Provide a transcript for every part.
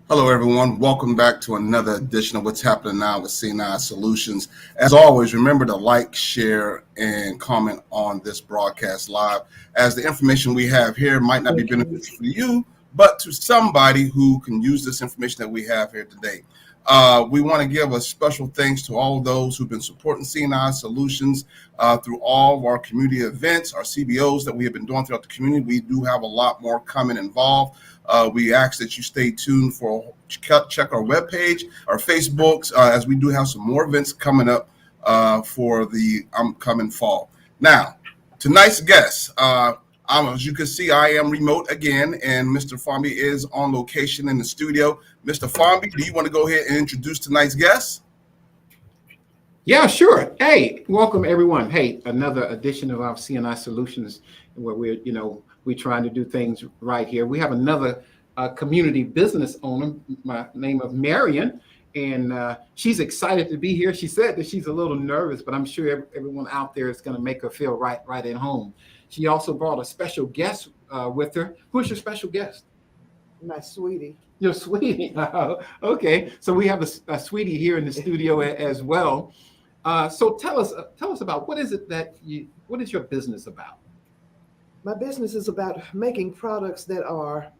Hello, everyone. Welcome back to another edition of What's Happening Now with C&I Solutions. As always, remember to like, share, and comment on this broadcast live, as the information we have here might not be beneficial for you, but to somebody who can use this information that we have here today. We want to give a special thanks to all of those who've been supporting C&I Solutions through all of our community events, our CBOs that we have been doing throughout the community. We do have a lot more coming involved. We ask that you stay tuned for check our webpage, our Facebooks, as we do have some more events coming up for the upcoming fall. Now, tonight's guest, as you can see, I am remote again, and Mr. Farmby is on location in the studio. Mr. Farmby, do you want to go ahead and introduce tonight's guest? Yeah, sure. Hey, welcome everyone. Hey, another edition of our CNI Solutions, where we're trying to do things right here. We have another community business owner, my name of Marian, and she's excited to be here. She said that she's a little nervous, but I'm sure everyone out there is going to make her feel right at home. She also brought a special guest with her. Who's your special guest? My sweetie. Your sweetie. Okay, so we have a sweetie here in the studio as well. So tell us about what is your business about? My business is about making products that are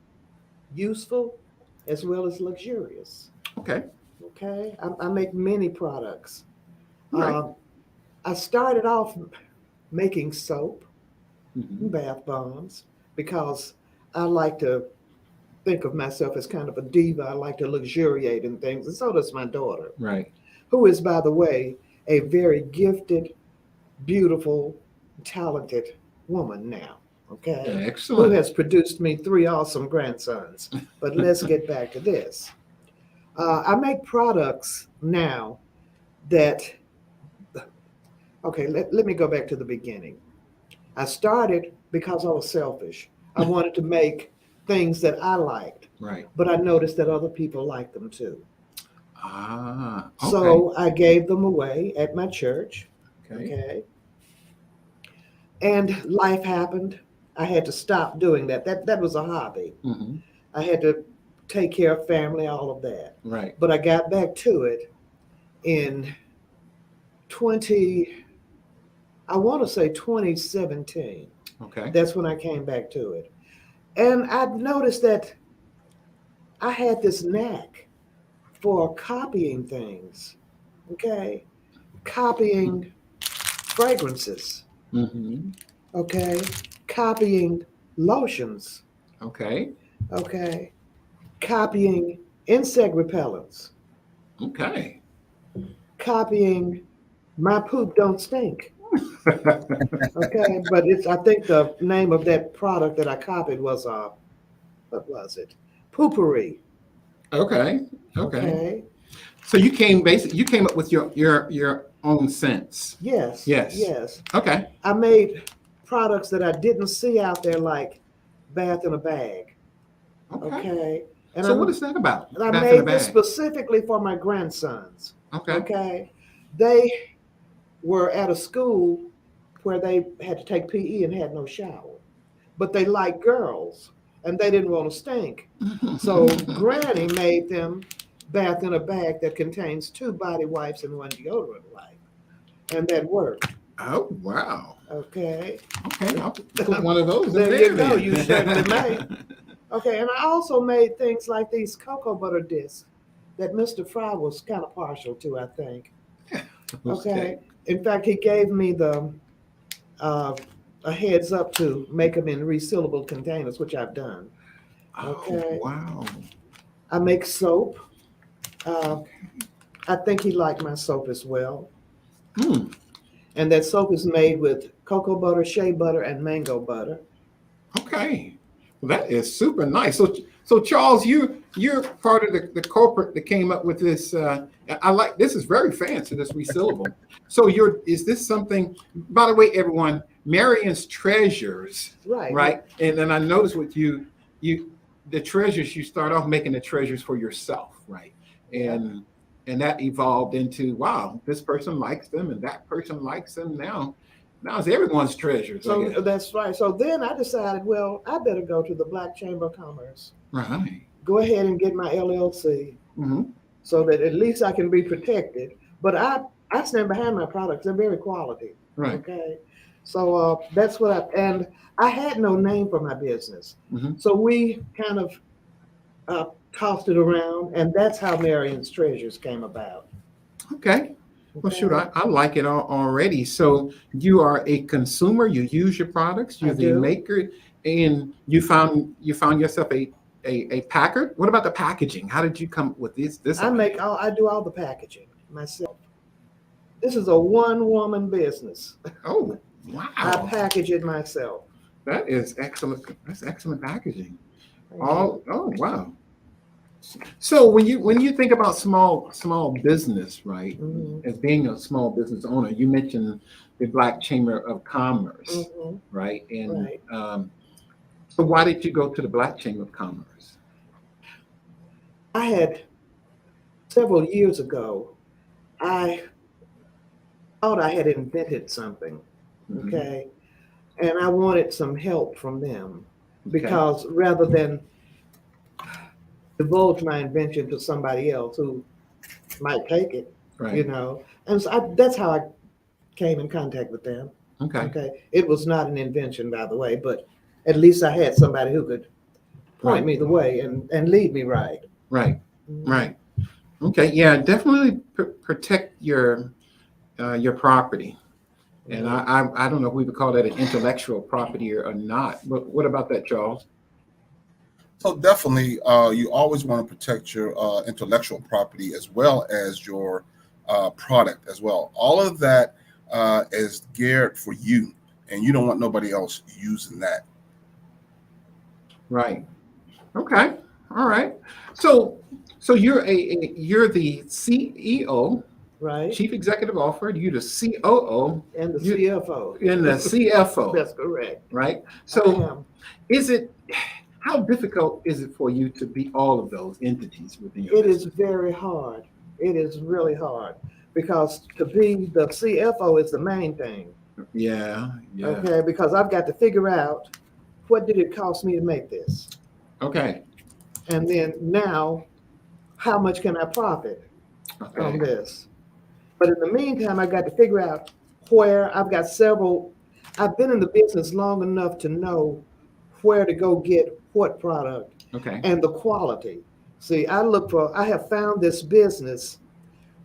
useful as well as luxurious. Okay. Okay. I make many products. Right. I started off making soap, Mm-hmm. bath bombs, because I like to think of myself as kind of a diva. I like to luxuriate in things, and so does my daughter, Right. who is, by the way, a very gifted, beautiful, talented woman now. Okay. Excellent. Who has produced me 3 awesome grandsons. But let's get back to this. I make products now that, okay, let me go back to the beginning. I started because I was selfish. I wanted to make things that I liked, Right. but I noticed that other people liked them too. Okay. So I gave them away at my church. Okay. Okay. And life happened. I had to stop doing that. That was a hobby. Mm-hmm. I had to take care of family, all of that. Right. But I got back to it in 2017. Okay. That's when I came back to it. And I noticed that I had this knack for copying things. Okay. Copying fragrances. Mm-hmm. Okay. Copying lotions. Okay. Okay. Copying insect repellents. Okay. Copying my poop don't stink. Okay. But I think the name of that product that I copied was what was it? Poopery. Okay. Okay. So you came up with your own scents. Yes. Yes. Yes. Okay. I made products that I didn't see out there, like bath in a bag. Okay. Okay. And So what is that about? I Bath in a made this bag. specifically for my grandsons. Okay. Okay. They were at a school where they had to take PE and had no shower, but they liked girls and they didn't want to stink. So Granny made them bath in a bag that contains 2 body wipes and 1 deodorant wipe, and that worked. Oh wow. Okay. Okay. I'll put one of those in There you go. then. You certainly may. Okay, and I also made things like these cocoa butter discs that Mr. Fry was kind of partial to, I think. Okay. In fact, he gave me a heads up to make them in resealable containers, which I've done. Okay. Oh, wow. I make soap. I think he liked my soap as well. Hmm. And that soap is made with cocoa butter, shea butter, and mango butter. Okay. Well, that is super nice. So Charles, you're part of the corporate that came up with this. I like this is very fancy. This resealable. So is this something? By the way, everyone, Marians Treasures, Right. right? And then I noticed with the treasures. You start off making the treasures for yourself, right? And that evolved into, wow, this person likes them and that person likes them. Now it's everyone's treasures. So that's right. So then I decided, well, I better go to the Black Chamber of Commerce. Right. go ahead and get my LLC Hmm. so that at least I can be protected. But I stand behind my products. They're very quality. Right. Okay. So that's what and I had no name for my business. Hmm. So we kind of tossed it around, and that's how Marian's Treasures came about. Okay. Well, shoot, Okay. I like it already. So you are a consumer. You use your products. I You're the do. maker, and you found yourself a packer. What about the packaging? How did you come with this idea? I do all the packaging myself. This is a one woman business. Oh, I wow, package it myself. that is excellent. That's excellent packaging. Thank you. Oh, wow. So when you think about small business, right? Hmm. As being a small business owner, you mentioned the Black Chamber of Commerce, Hmm. right? And Right. so why did you go to the Black Chamber of Commerce? I had several years ago, I thought I had invented something. Mhm. Okay. And I wanted some help from them Okay, because rather than divulge my invention to somebody else who might take it, right. And so that's how I came in contact with them. Okay, Okay. It was not an invention, by the way, but at least I had somebody who could point right, me the way and lead me right. right, Mhm. right. Okay, yeah, definitely protect your property. And Right. I don't know if we would call that an intellectual property or not. But what about that, Charles? So definitely, you always want to protect your intellectual property as well as your product as well. All of that is geared for you, and you don't want nobody else using that. Right. Okay. All right. So so you're the CEO, Right. Chief Executive Officer. You're the COO. And the You CFO. in the CFO, That's correct. right? I So am. is it how difficult is it for you to be all of those entities within your It is business? very hard. It is really hard because to be the CFO is the main thing. Yeah. Yeah. Okay. Because I've got to figure out what did it cost me to make this? Okay. And then now, how much can I profit from Okay. this? But in the meantime, I got to figure out where I've got several. I've been in the business long enough to know where to go get what product Okay. and the quality. See, I have found this business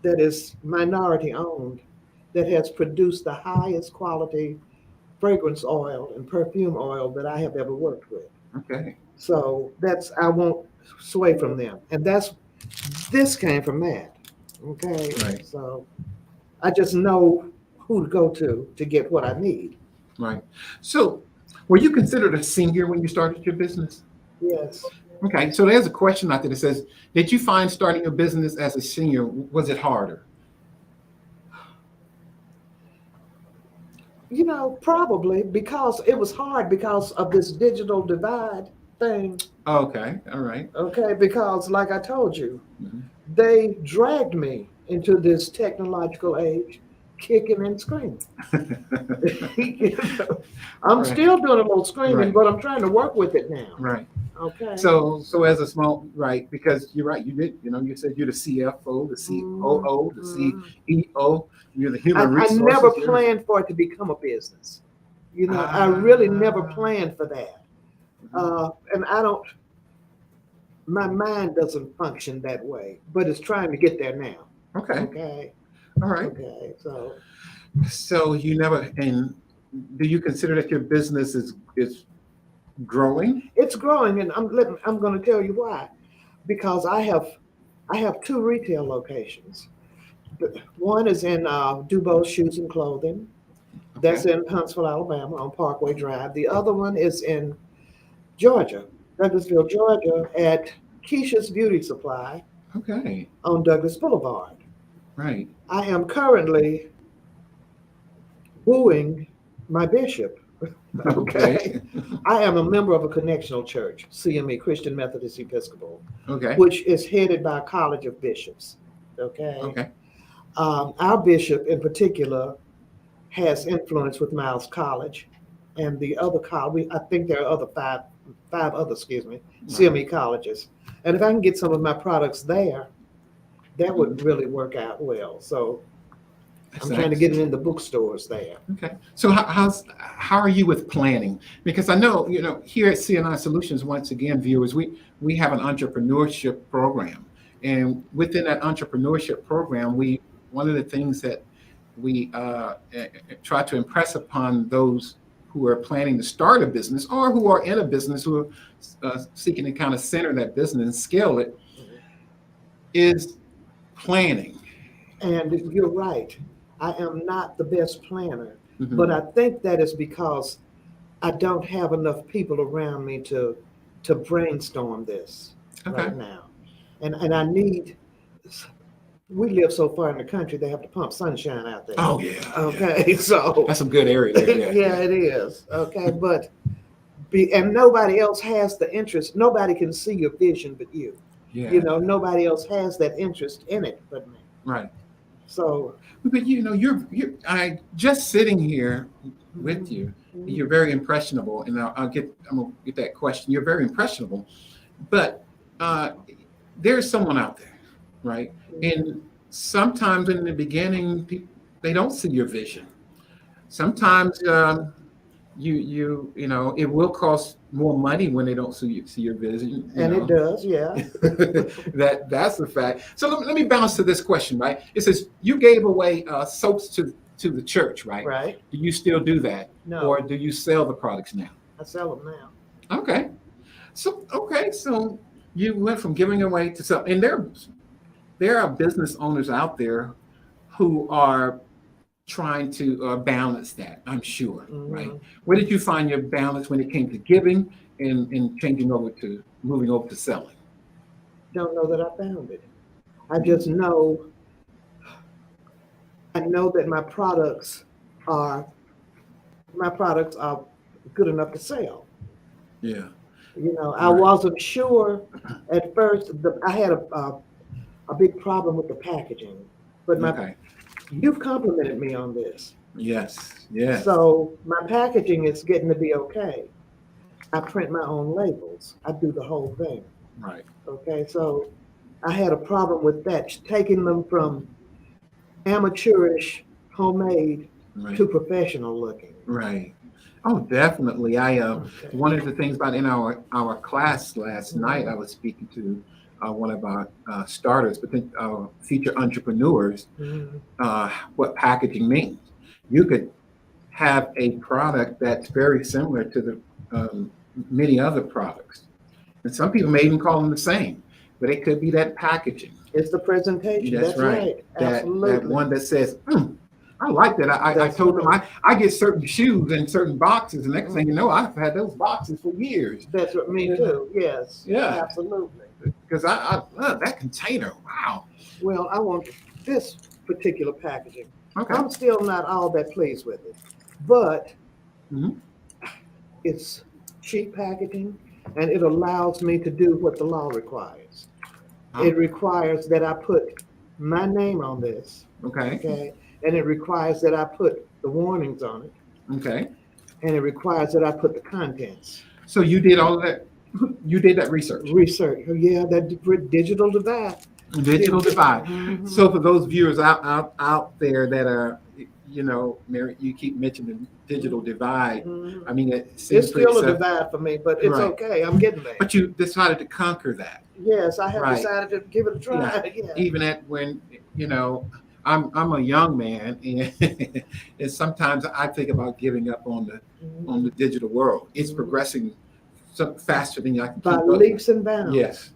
that is minority owned that has produced the highest quality fragrance oil and perfume oil that I have ever worked with. Okay. So I won't sway from them. And this came from that. Okay. Right. So I just know who to go to get what I need. Right. So were you considered a senior when you started your business? Yes. Okay, so there's a question out there that says, did you find starting a business as a senior, was it harder? Probably because it was hard because of this digital divide thing. Okay, all right. Okay. Because, like I told you, Mhm. they dragged me into this technological age, kicking and screaming. You know, I'm Right, still doing a little screaming, right, but I'm trying to work with it now. right. Okay. So as a small, right, because you're right, you said you're the CFO, the Mhm, COO, the mhm. CEO, you're the I, human I never resources. planned for it to become a business. I really never Ah, planned for that. mhm. And my mind doesn't function that way, but it's trying to get there now. Okay, Okay. all right. Okay. So So you never, and do you consider that your business is growing? it's growing, and I'm going to tell you why. Because I have two retail locations. One is in Dubose Shoes and Clothing. That's Okay, in Huntsville, Alabama, on Parkway Drive. The other one is in Georgia, Douglasville, Georgia, at Keisha's Beauty Supply okay, on Douglas Boulevard. right. I am currently wooing my bishop. Okay. Okay. I am a member of a connectional church, CME, Christian Methodist Episcopal, Okay. which is headed by a college of bishops. Okay. Okay. Our bishop in particular has influence with Miles College and the other college. I think there are five other, excuse me, Right. CME colleges. And if I can get some of my products there, that would really work out well. So I'm trying to get it in the bookstores there. Okay. So how are you with planning? Because I know, here at CNI Solutions, once again, viewers, we have an entrepreneurship program. And within that entrepreneurship program, one of the things that we try to impress upon those who are planning to start a business or who are in a business who are seeking to kind of center that business and scale it is planning. And you're right. I am not the best planner, but I think that is because I don't have enough people around me to brainstorm this right now. And I need, we live so far in the country, they have to pump sunshine out there. Oh, yeah. Okay, yeah. so. That's some good area there. Yeah, it is. Okay, but, and nobody else has the interest. Nobody can see your vision but you. Yeah. Nobody else has that interest in it but me. Right. So, but I just sitting here with you, you're very impressionable, and I'm gonna get that question. You're very impressionable, but there's someone out there, right? And sometimes in the beginning, people, they don't see your vision. Sometimes it will cost more money when they don't see your vision. And it does, yeah. That's the fact. So let me bounce to this question, right? It says you gave away soaps to the church, right? Right. Do you still do that? No. Or do you sell the products now? I sell them now. Okay. So you went from giving away to sell, and there are business owners out there who are trying to balance that, I'm sure, right? Where did you find your balance when it came to giving and moving over to selling? Don't know that I found it. I just know, that my products are good enough to sell. Yeah. I wasn't sure at first. I had a big problem with the packaging, but you've complimented me on this. Yes. So my packaging is getting to be okay. I print my own labels. I do the whole thing. Right. Okay, so I had a problem with that, taking them from amateurish, homemade to professional looking. Right. Oh, definitely. One of the things about in our class last night, I was speaking to one of our starters, but then future entrepreneurs, what packaging means. You could have a product that's very similar to the many other products. And some people may even call them the same, but it could be that packaging. It's the presentation. That's right. Absolutely. That one that says, I like that. I told them I get certain shoes in certain boxes, and next thing you know, I've had those boxes for years. That's what me too. Yes. Yeah. Absolutely. Because I that container. Wow. Well, I want this particular packaging. Okay. I'm still not all that pleased with it, but it's cheap packaging, and it allows me to do what the law requires. It requires that I put my name on this. Okay. And it requires that I put the warnings on it. Okay. And it requires that I put the contents. So you did all of that. You did that research. Yeah, that digital divide. Digital divide. So for those viewers out there that are, Mary, you keep mentioning digital divide. I mean, it's still a divide for me, but it's okay. I'm getting there. But you decided to conquer that. Yes, I have decided to give it a try. Yeah. Even when I'm a young man, and sometimes I think about giving up on the digital world. It's progressing so faster than I can by keep up. leaps and bounds. Yes,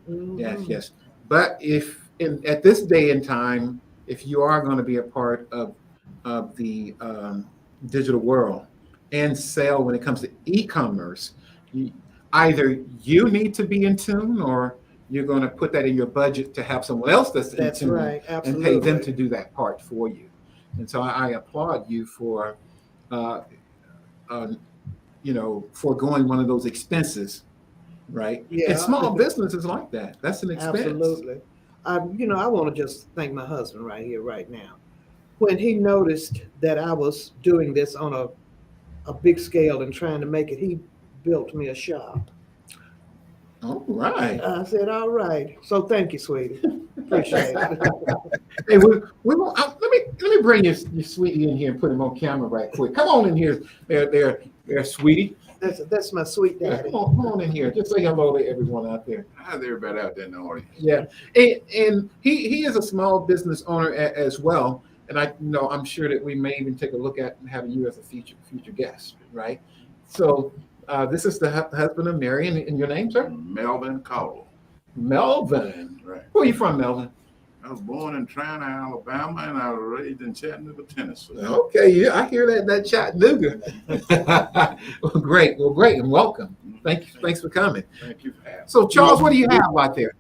yes. But at this day and time, if you are going to be a part of the digital world and sell when it comes to e-commerce, either you need to be in tune, or you're going to put that in your budget to have someone else that's in tune, right. And pay them to do that part for you. And so I applaud you for foregoing one of those expenses, right? Yeah. And small businesses like that. That's an expense. Absolutely. I want to just thank my husband right here, right now. When he noticed that I was doing this on a big scale and trying to make it, he built me a shop. All right. I said, all right. So thank you, sweetie. Appreciate it. Hey, we won't, let me bring your sweetie in here and put him on camera right quick. Come on in here, there, sweetie. That's my sweet Yeah, daddy. come on in here. Just say hello to everyone out there. How's everybody out there in the audience? Yeah, and he is a small business owner as well, and I'm sure that we may even take a look at having you as a future guest, right? So this is the husband of Marian, and your name, sir? Melvin Cowell. Melvin. Right. Where are you from, Melvin? I was born in Trina, Alabama, and I was raised in Chattanooga, Tennessee. Okay, yeah, I hear that Chattanooga. Well, great, and welcome. Thanks for coming. Thank you for having me. So, Charles, what do you have out there?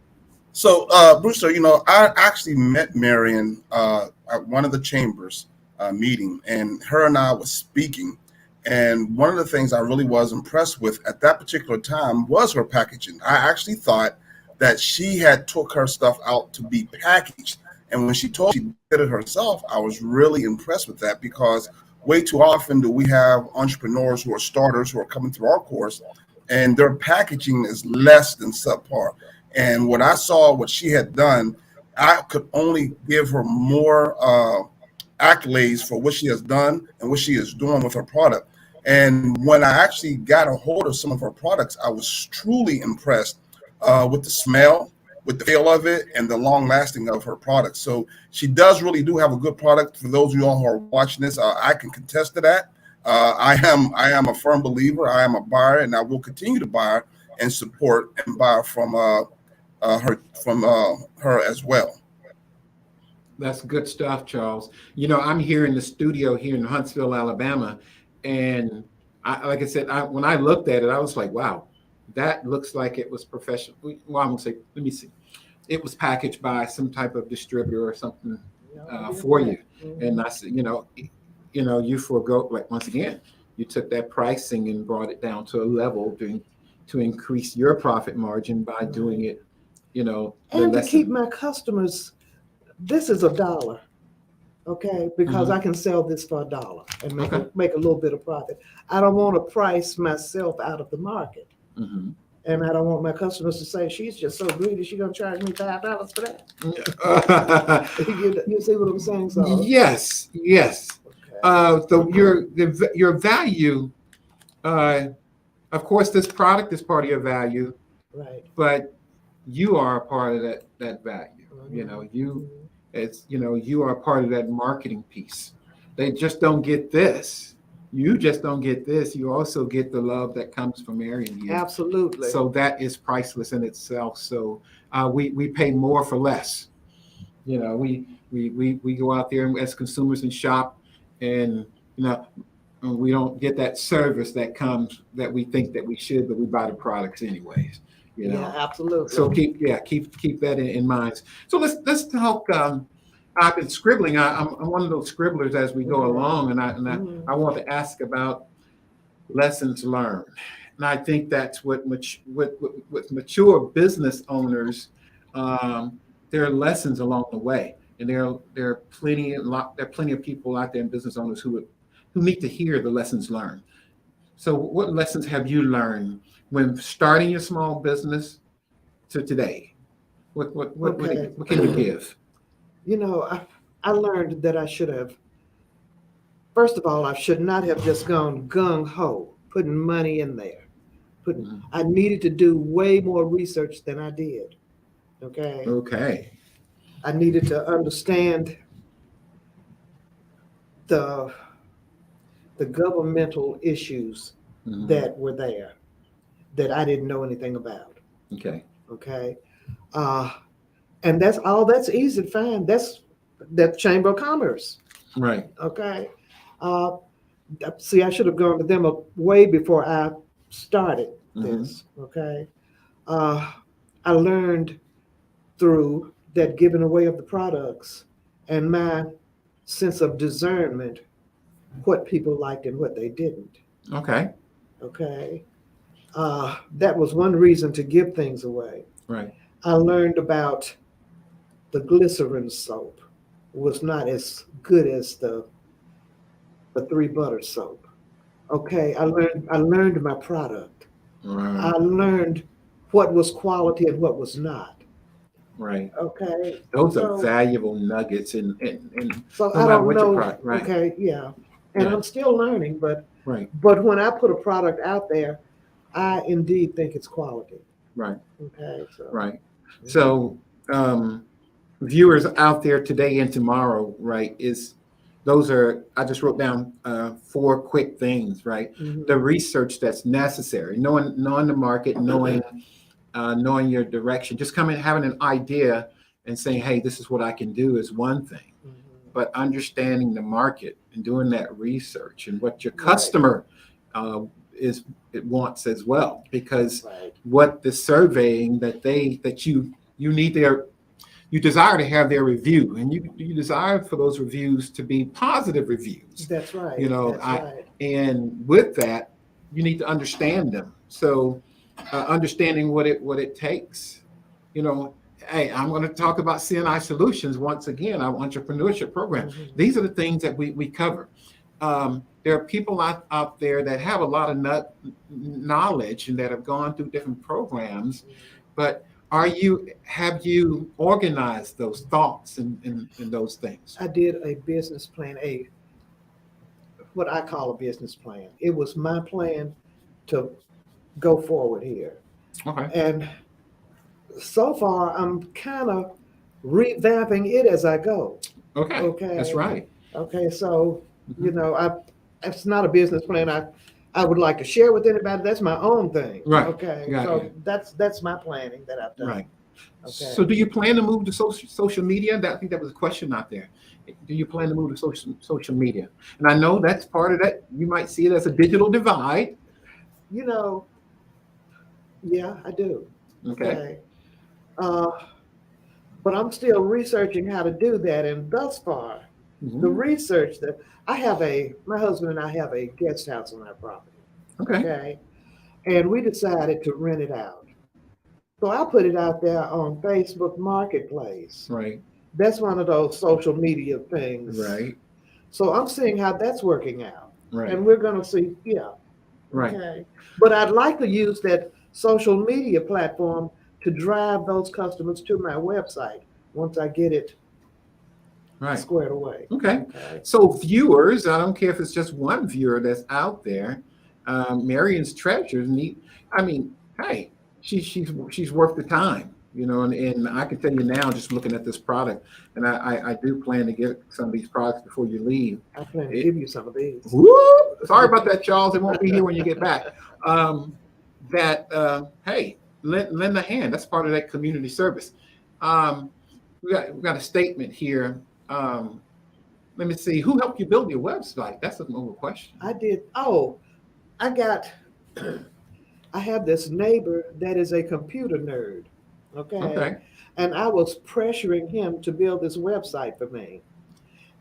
So, Brewster, I actually met Marian at one of the chambers meeting, and her and I was speaking. And one of the things I really was impressed with at that particular time was her packaging. I actually thought that she had took her stuff out to be packaged. And when she told me she did it herself, I was really impressed with that, because way too often do we have entrepreneurs who are starters who are coming through our course and their packaging is less than subpar. And when I saw what she had done, I could only give her more accolades for what she has done and what she is doing with her product. And when I actually got a hold of some of her products, I was truly impressed with the smell, with the feel of it, and the long lasting of her products. So she does really do have a good product. For those of you all who are watching this, I can contest to that. I am a firm believer. I am a buyer, and I will continue to buy and support and buy from her as well. That's good stuff, Charles. I'm here in the studio here in Huntsville, Alabama, and like I said, when I looked at it, I was like, wow, that looks like it was professional. Well, I'm gonna say, let me see, it was packaged by some type of distributor or something for you. And I said, you forego, like, once again, you took that pricing and brought it down to a level to increase your profit margin by doing it, and to keep my customers. This is $1, okay? Because I can sell this for $1 and make a little bit of profit. I don't want to price myself out of the market. And I don't want my customers to say, she's just so greedy, she's going to charge me $5 for that. You see what I'm saying? So, yes. okay. So your value, of course, this product is part of your value, Right. but you are a part of that value. You are a part of that marketing piece. They just don't get this. You just don't get this. You also get the love that comes from Marian here. Absolutely. So that is priceless in itself. So we pay more for less. We go out there as consumers and shop, and we don't get that service that we think that we should, but we buy the products anyways. Yeah, absolutely. So keep that in mind. So let's talk. I've been scribbling. I'm one of those scribblers as we go along, and I want to ask about lessons learned. And I think that's what mature business owners, there are lessons along the way, and there are plenty of people out there, and business owners who need to hear the lessons learned. So what lessons have you learned when starting your small business to today? What can you give? I learned that I should have, first of all, I should not have just gone gung-ho, putting money in there. I needed to do way more research than I did. Okay. I needed to understand the governmental issues that were there that I didn't know anything about. Okay. And that's easy to find. That's Chamber of Commerce. Right. Okay. See, I should have gone to them way before I started this. Okay. I learned through that giving away of the products and my sense of discernment what people liked and what they didn't. Okay. That was one reason to give things away. Right. I learned about the glycerin soap was not as good as the 3 butter soap. Okay, I learned my product. Right. I learned what was quality and what was not. Right. Okay. Those are So, valuable nuggets, and so no I matter don't what your know. product, right? Okay, yeah. And Yeah. I'm still learning, Right. but when I put a product out there, I indeed think it's quality. Right. Okay. So Right. So, viewers out there today and tomorrow, right, I just wrote down 4 quick things, right? mhm. The research that's necessary, knowing the market, knowing your direction, just coming, having an idea and saying, hey, this is what I can do is one thing, Mhm. but understanding the market and doing that research and what your Right. customer is it wants as well, because Right. what the surveying that you need you desire to have their review, and you desire for those reviews to be positive reviews. That's right. You know, That's right. and with that, you need to understand them. So, understanding what it takes. You know, hey, I'm going to talk about CNI Solutions once again, our entrepreneurship program. Mhm. These are the things that we cover. There are people out there that have a lot of knowledge and that have gone through different programs, but have you organized those thoughts and those things? I did a business plan, what I call a business plan. It was my plan to go forward here. Okay. And so far, I'm kind of revamping it as I go. Okay. Okay. That's right. Okay. So, Mhm. it's not a business plan I would like to share with anybody. That's my own thing. Right. Okay. Got So you. that's my planning that I've done. Right. Okay. So do you plan to move to social media? I think that was a question out there. Do you plan to move to social media? And I know that's part of that. You might see it as a digital divide. You know, yeah, I do. Okay. Uh, but I'm still researching how to do that. And thus far, the Mhm. research that my husband and I have a guest house on our property. Okay. Okay. And we decided to rent it out. So I put it out there on Facebook Marketplace. Right. That's one of those social media things. Right. So I'm seeing how that's working out. Right. And we're going to see, yeah. Right. Okay. But I'd like to use that social media platform to drive those customers to my website once I get it Right. squared away. Okay. Okay. So viewers, I don't care if it's just one viewer that's out there. Marian's Treasures hey, she's worth the time, and I can tell you now, just looking at this product, and I do plan to get some of these products before you leave. I plan to give you some of these. Whoop! Sorry about that, Charles. It won't be here when you get back. Hey, lend a hand. That's part of that community service. We got a statement here. Let me see. Who helped you build your website? That's an over question. I did. Oh, I have this neighbor that is a computer nerd. Okay. Okay. And I was pressuring him to build this website for me.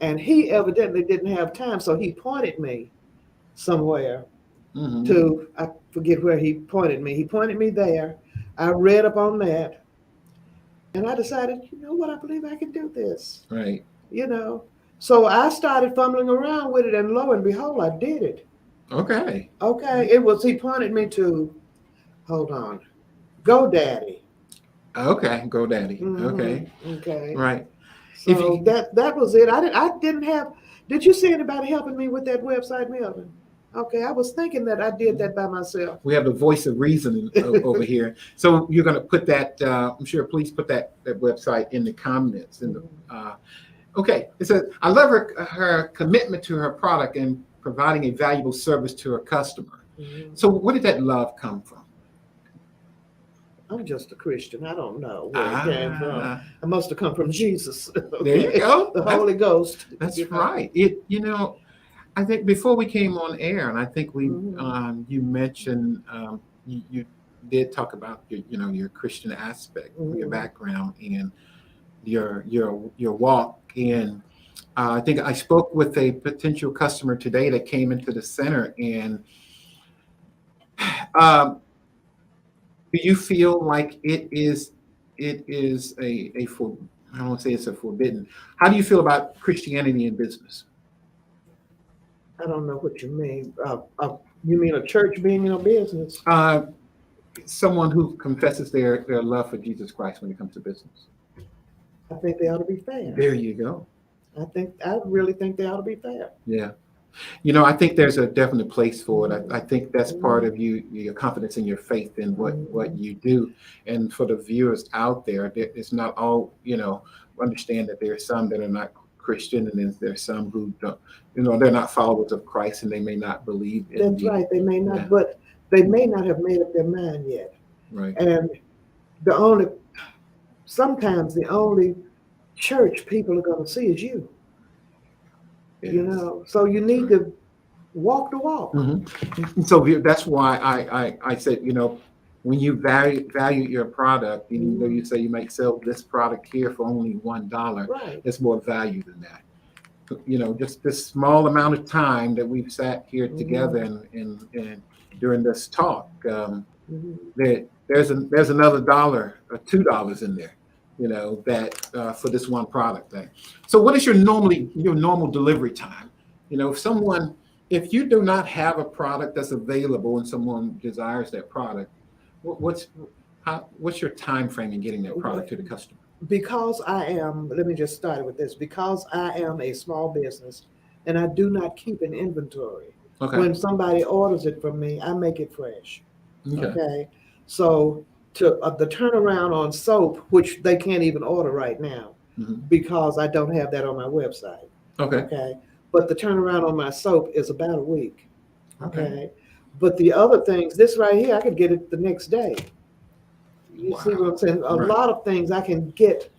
And he evidently didn't have time. So he pointed me somewhere Mhm. I forget where he pointed me. He pointed me there. I read up on that. And I decided, you know what? I believe I can do this. Right. So I started fumbling around with it. And lo and behold, I did it. Okay. Okay. He pointed me to, hold on, GoDaddy. Okay. GoDaddy. Mhm. Okay. Okay. Right. So that was it. I didn't have. Did you see anybody helping me with that website, Melvin? Okay, I was thinking that I did that by myself. We have the voice of reason over here. So you're going to put that. I'm sure. Please put that website in the comments. Okay. It says, I love her commitment to her product and providing a valuable service to her customer. Mhm. So where did that love come from? I'm just a Christian. I don't know where it came from. It must have come from Jesus. Okay? There you go. The Holy Ghost. That's right. I think before we came on air, and I think you mentioned you did talk about your Christian aspect, your background, and your walk. And I think I spoke with a potential customer today that came into the center, and do you feel like it is I don't want to say it's a forbidden. How do you feel about Christianity in business? I don't know what you mean. You mean a church being in a business? someone who confesses their love for Jesus Christ when it comes to business? I think they ought to be fair. There you go. I really think they ought to be fair. Yeah. I think there's a definite place for it. I think that's part of your confidence in your faith in what you do. And for the viewers out there, it's not all, understand that there are some that are not Christian, and then there's some who don't, they're not followers of Christ, and they may not believe in That's right. They may not, but they may not have made up their mind yet. Right. And sometimes the only church people are going to see is you. Yes. So you need to walk the walk. Mm-hmm. So that's why I said, when you value your product, you say you might sell this product here for only $1. Right. It's more value than that. Just this small amount of time that we've sat here together and during this talk, there's another $1 or $2 in there, that for this one product thing. So what is your normal delivery time? If you do not have a product that's available and someone desires that product, what's your time frame in getting that product to the customer? Because let me just start with this, because I am a small business and I do not keep an inventory. Okay. When somebody orders it from me, I make it fresh. Okay. So the turnaround on soap, which they can't even order right now because I don't have that on my website. Okay. But the turnaround on my soap is about a week. Okay. But the other things, this right here, I could get it the next day. You see what I'm saying? A lot of things I can get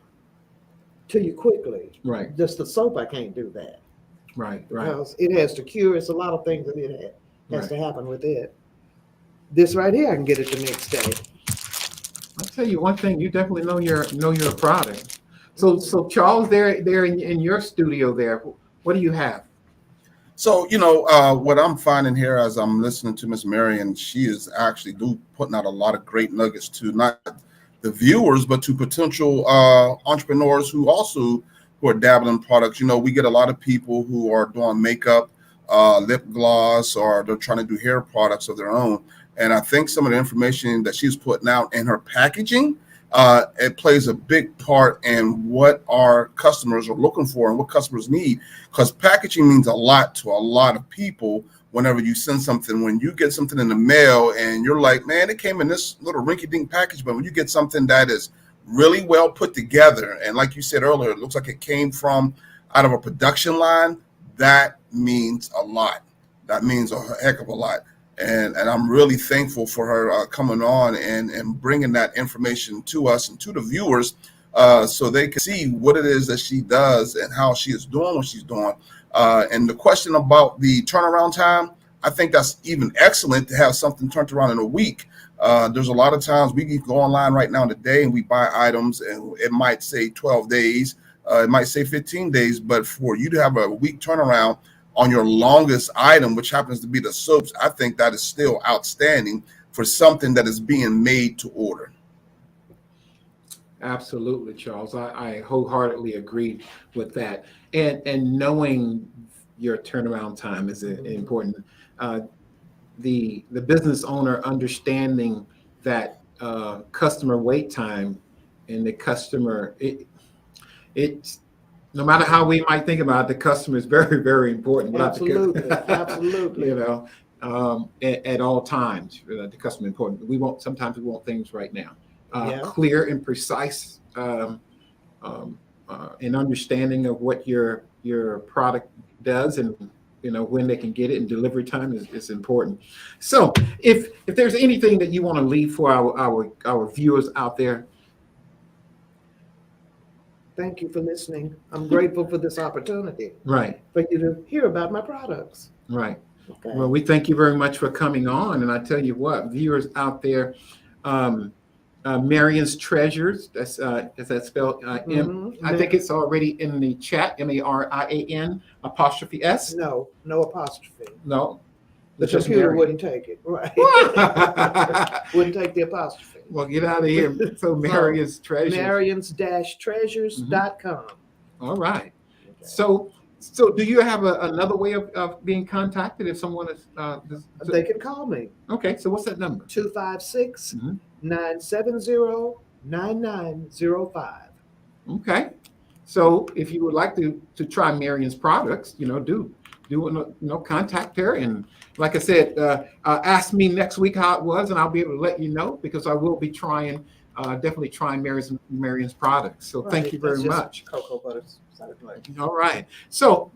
to you quickly. Right. Just the soap, I can't do that. Right. Because it has to cure. It's a lot of things that it has to happen with it. This right here, I can get it the next day. I'll tell you one thing. You definitely know your product. So Charles, there in your studio there, what do you have? So, what I'm finding here as I'm listening to Miss Marian, she is actually putting out a lot of great nuggets to not the viewers, but to potential entrepreneurs who are dabbling in products. We get a lot of people who are doing makeup, lip gloss, or they're trying to do hair products of their own. And I think some of the information that she's putting out in her packaging, it plays a big part in what our customers are looking for and what customers need, because packaging means a lot to a lot of people. Whenever you send something, when you get something in the mail and you're like, man, it came in this little rinky-dink package, but when you get something that is really well put together, and like you said earlier, it looks like it came from out of a production line, that means a lot. That means a heck of a lot. And I'm really thankful for her coming on and bringing that information to us and to the viewers so they can see what it is that she does and how she is doing what she's doing. And the question about the turnaround time, I think that's even excellent to have something turned around in a week. There's a lot of times we can go online right now today and we buy items and it might say 12 days, it might say 15 days, but for you to have a week turnaround on your longest item, which happens to be the soaps, I think that is still outstanding for something that is being made to order. Absolutely, Charles. I wholeheartedly agree with that. And knowing your turnaround time is important. The business owner understanding that customer wait time and the customer, it's no matter how we might think about it, the customer is very, very important. Absolutely, absolutely. At all times, the customer is important. Sometimes we want things right now, clear and precise, and understanding of what your product does, and when they can get it, and delivery time is important. So, if there's anything that you want to leave for our viewers out there. Thank you for listening. I'm grateful for this opportunity. Right. For you to hear about my products. Right. Okay. Well, we thank you very much for coming on. And I tell you what, viewers out there, Marian's Treasures, is that spelled M? I think it's already in the chat, Marian ''S. No apostrophe. No. The computer wouldn't take it. Right. Wouldn't take the apostrophe. Well, get out of here. So Marian's Treasures. Marians-treasures.com. All right. Okay. So So do you have another way of being contacted if someone is They can call me. Okay, so what's that number? 256 Mhm. 970 9905. Okay. So if you would like to try Marian's products, contact her. And like I said, ask me next week how it was, and I'll be able to let you know, because I will be definitely trying Marian's products. So thank you very much. Cocoa butter, certainly. All right. So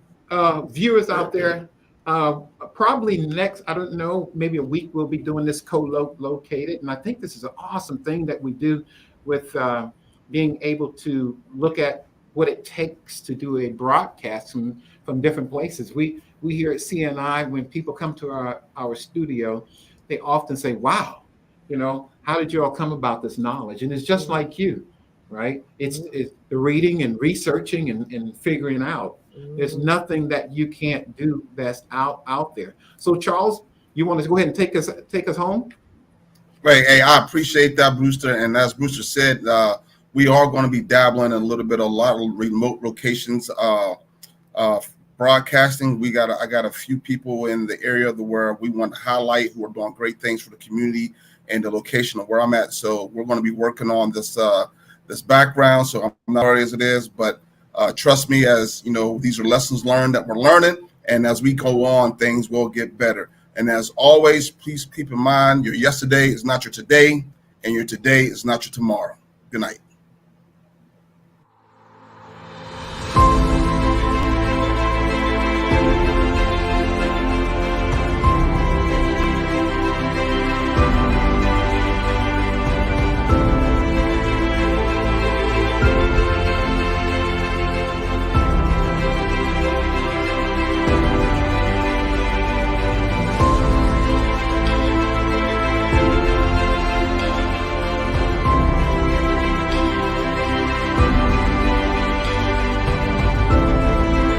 viewers out there, probably next, I don't know, maybe a week we'll be doing this co-located. And I think this is an awesome thing that we do with being able to look at what it takes to do a broadcast from different places. We here at CNI, when people come to our studio, they often say, wow, how did you all come about this knowledge? And it's just like you, right? It's the reading and researching and figuring out. There's nothing that you can't do that's out there. So Charles, you want to go ahead and take us home? Right. Hey, I appreciate that, Brewster. And as Brewster said, we are going to be dabbling in a lot of remote locations, broadcasting. I got a few people in the area where we want to highlight who are doing great things for the community and the location of where I'm at. So we're going to be working on this background. So I'm not sure as it is, but trust me, as these are lessons learned that we're learning, and as we go on, things will get better. And as always, please keep in mind, your yesterday is not your today, and your today is not your tomorrow. Good night.